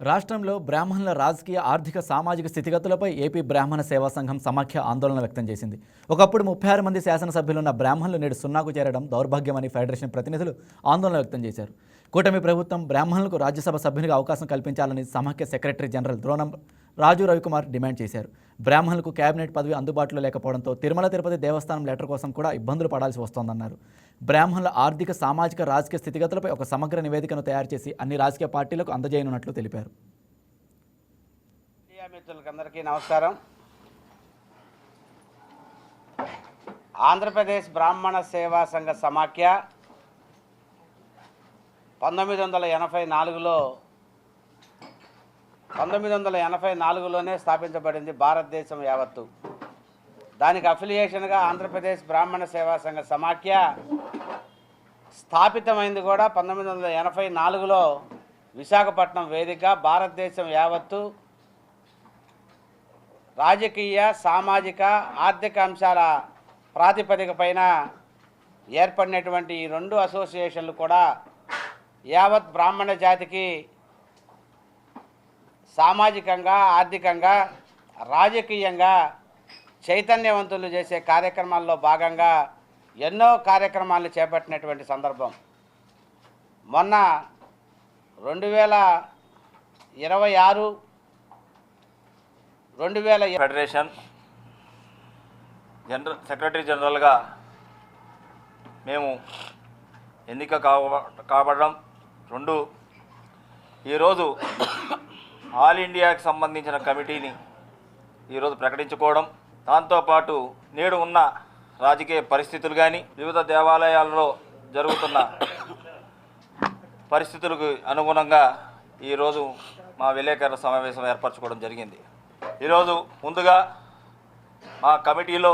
రాష్ట్రంలో బ్రాహ్మణుల రాజకీయ ఆర్థిక సామాజిక స్థితిగతులపై ఏపీ బ్రాహ్మణ సేవా సంఘం సమాఖ్య ఆందోళన వ్యక్తం చేసింది. ఒకప్పుడు 36 మంది శాసనసభ్యులున్న బ్రాహ్మణులు నేడు సున్నాకు చేరడం దౌర్భాగ్యమని ఫెడరేషన్ ప్రతినిధులు ఆందోళన వ్యక్తం చేశారు. కూటమి ప్రభుత్వం బ్రాహ్మణులకు రాజ్యసభ సభ్యునిగా అవకాశం కల్పించాలని సమాఖ్య సెక్రటరీ జనరల్ ద్రోణం రాజు రవికుమార్ డిమాండ్ చేశారు. బ్రాహ్మణులకు కేబినెట్ పదవి అందుబాటులో లేకపోవడంతో తిరుమల తిరుపతి దేవస్థానం లెటర్ కోసం కూడా ఇబ్బందులు పడాల్సి వస్తోందన్నారు. బ్రాహ్మణుల ఆర్థిక సామాజిక రాజకీయ స్థితిగతులపై ఒక సమగ్ర నివేదికను తయారు చేసి అన్ని రాజకీయ పార్టీలకు అందజేయనున్నట్లు తెలిపారు. మిత్రులకందరికీ నమస్కారం. ఆంధ్రప్రదేశ్ బ్రాహ్మణ సేవా సంఘ సమాఖ్య 1984లోనే స్థాపించబడింది భారతదేశం యావత్తు. దానికి అఫిలియేషన్గా ఆంధ్రప్రదేశ్ బ్రాహ్మణ సేవా సంఘ సమాఖ్య స్థాపితమైంది కూడా 1984లో విశాఖపట్నం వేదికగా భారతదేశం యావత్తు రాజకీయ సామాజిక ఆర్థిక అంశాల ప్రాతిపదిక పైన ఏర్పడినటువంటి ఈ రెండు అసోసియేషన్లు కూడా యావత్ బ్రాహ్మణ జాతికి సామాజికంగా ఆర్థికంగా రాజకీయంగా చైతన్యవంతులు చేసే కార్యక్రమాల్లో భాగంగా ఎన్నో కార్యక్రమాలను చేపట్టినటువంటి సందర్భం. మొన్న 2026 ఫెడరేషన్ సెక్రటరీ జనరల్గా మేము ఎన్నిక కాబడడం, రెండు ఈరోజు ఆల్ ఇండియాకి సంబంధించిన కమిటీని ఈరోజు ప్రకటించుకోవడం, దాంతోపాటు నేడు ఉన్న రాజకీయ పరిస్థితులు కానీ వివిధ దేవాలయాల్లో జరుగుతున్న పరిస్థితులకు అనుగుణంగా ఈరోజు మా విలేకరుల సమావేశం ఏర్పరచుకోవడం జరిగింది. ఈరోజు ముందుగా మా కమిటీలో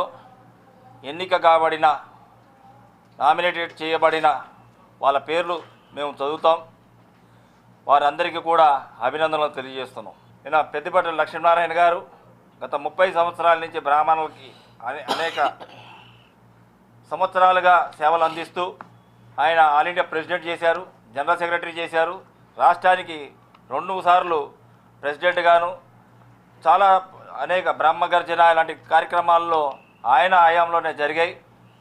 ఎన్నిక కాబడిన నామినేటెడ్ చేయబడిన వాళ్ళ పేర్లు మేము చదువుతాం. వారందరికీ కూడా అభినందనలు తెలియజేస్తున్నాం. ఈయన పెద్దిపట్ల లక్ష్మీనారాయణ గారు గత 30 సంవత్సరాల నుంచి బ్రాహ్మణులకి అనేక సంవత్సరాలుగా సేవలు అందిస్తూ ఆయన ఆల్ ఇండియా ప్రెసిడెంట్ చేశారు, జనరల్ సెక్రటరీ చేశారు, రాష్ట్రానికి 2 సార్లు ప్రెసిడెంట్గాను చాలా అనేక బ్రహ్మగర్జన ఇలాంటి కార్యక్రమాల్లో ఆయన హయాంలోనే జరిగాయి.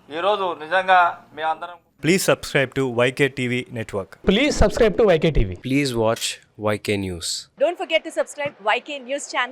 ఈరోజు నిజంగా మీ అందరం Please subscribe to YK TV Network. Please subscribe to YK TV. Please watch YK News. Don't forget to subscribe YK News channel.